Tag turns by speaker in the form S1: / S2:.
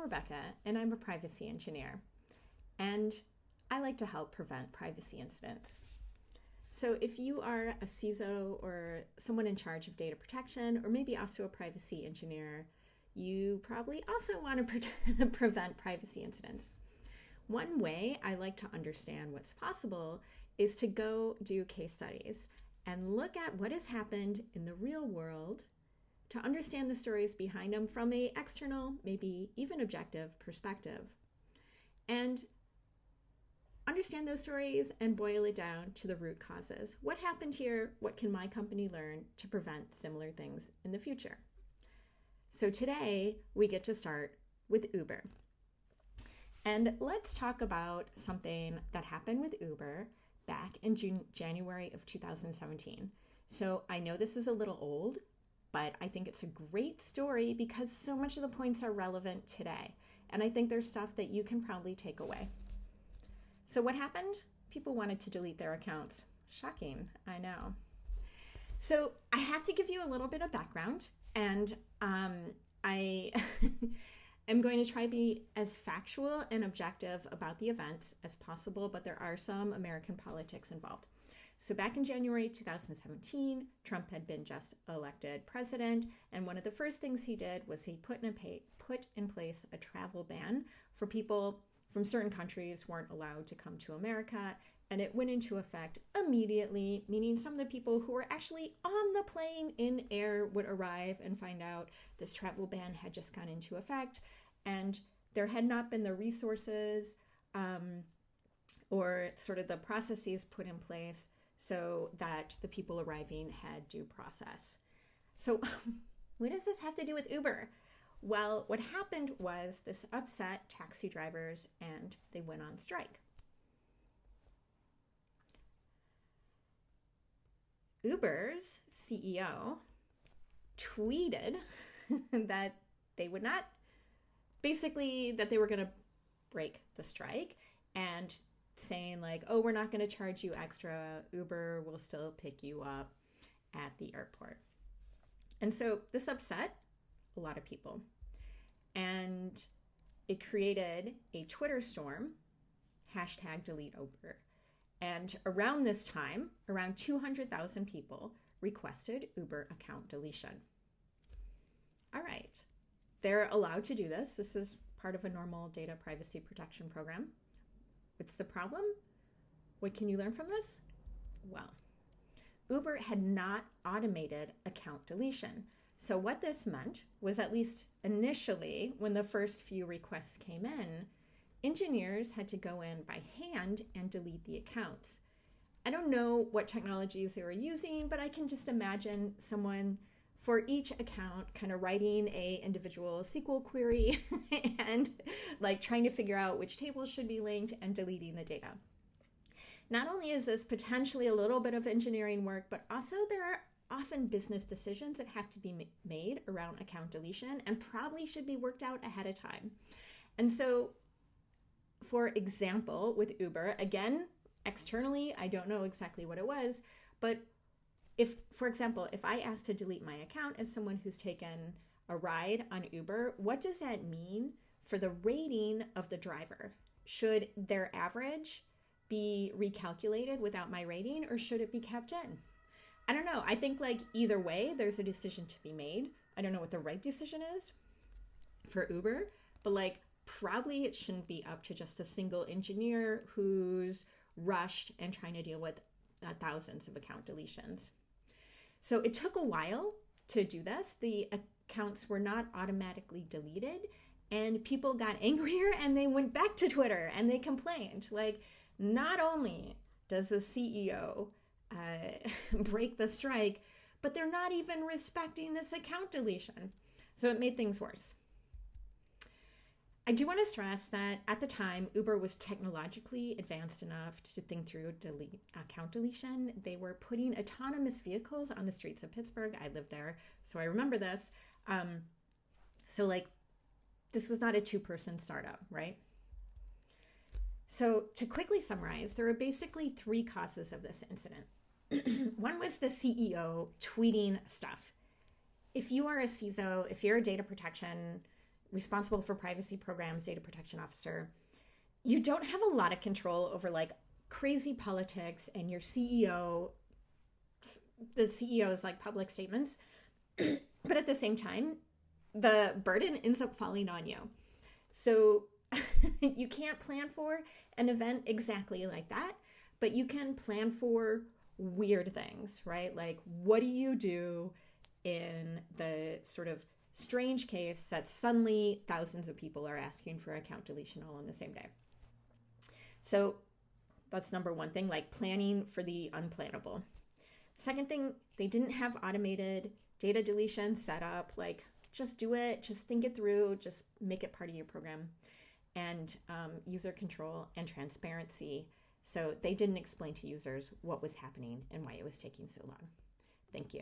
S1: Rebecca, and I'm a privacy engineer. And I like to help prevent privacy incidents. So if you are a CISO or someone in charge of data protection, or maybe also a privacy engineer, you probably also want to prevent privacy incidents. One way I like to understand what's possible is to go do case studies and look at what has happened in the real world to understand the stories behind them from an external, maybe even objective perspective. And understand those stories and boil it down to the root causes. What happened here? What can my company learn to prevent similar things in the future? So today we get to start with Uber. And let's talk about something that happened with Uber back in January of 2017. So I know this is a little old, but I think it's a great story because so much of the points are relevant today. And I think there's stuff that you can probably take away. So what happened? People wanted to delete their accounts. Shocking, I know. So I have to give you a little bit of background, and I am going to try to be as factual and objective about the events as possible, but there are some American politics involved. So back in January 2017, Trump had been just elected president, and one of the first things he did was he put in place a travel ban for people from certain countries weren't allowed to come to America, and it went into effect immediately, meaning some of the people who were actually on the plane in air would arrive and find out this travel ban had just gone into effect, and there had not been the resources or sort of the processes put in place so that the people arriving had due process. So what does this have to do with Uber? Well, what happened was this upset taxi drivers and they went on strike. Uber's CEO tweeted that they would not, basically that they were going to break the strike and saying like, oh, we're not going to charge you extra. Uber will still pick you up at the airport. And so this upset a lot of people. And it created a Twitter storm, #DeleteUber. And around this time, around 200,000 people requested Uber account deletion. All right, they're allowed to do this. This is part of a normal data privacy protection program. What's the problem? What can you learn from this? Well, Uber had not automated account deletion. So what this meant was, at least initially, when the first few requests came in, engineers had to go in by hand and delete the accounts. I don't know what technologies they were using, but I can just imagine someone for each account kind of writing a individual SQL query and like trying to figure out which tables should be linked and deleting the data. Not only is this potentially a little bit of engineering work, but also there are often business decisions that have to be made around account deletion and probably should be worked out ahead of time. And so, for example, with Uber, again, externally, I don't know exactly what it was, but if, for example, if I asked to delete my account as someone who's taken a ride on Uber, what does that mean for the rating of the driver? Should their average be recalculated without my rating, or should it be kept in? I don't know. I think like either way, there's a decision to be made. I don't know what the right decision is for Uber, but like probably it shouldn't be up to just a single engineer who's rushed and trying to deal with thousands of account deletions. So it took a while to do this. The accounts were not automatically deleted, and people got angrier and they went back to Twitter and they complained. Like, not only does the CEO break the strike, but they're not even respecting this account deletion. So it made things worse. I do want to stress that at the time, Uber was technologically advanced enough to think through account deletion. They were putting autonomous vehicles on the streets of Pittsburgh. I lived there, so I remember this. So like, this was not a two-person startup, right? So to quickly summarize, there are basically three causes of this incident. One was the CEO tweeting stuff. If you are a CISO, if you're a data protection responsible for privacy programs, data protection officer, you don't have a lot of control over like crazy politics and your CEO, the CEO's like public statements. But at the same time, the burden ends up falling on you. So you can't plan for an event exactly like that, but you can plan for weird things, right? Like, what do you do in the sort of strange case that suddenly thousands of people are asking for account deletion all on the same day? So that's number one thing, like planning for the unplannable. Second thing, they didn't have automated data deletion set up. Like, just do it, just think it through, just make it part of your program. And user control and transparency. So they didn't explain to users what was happening and why it was taking so long. Thank you.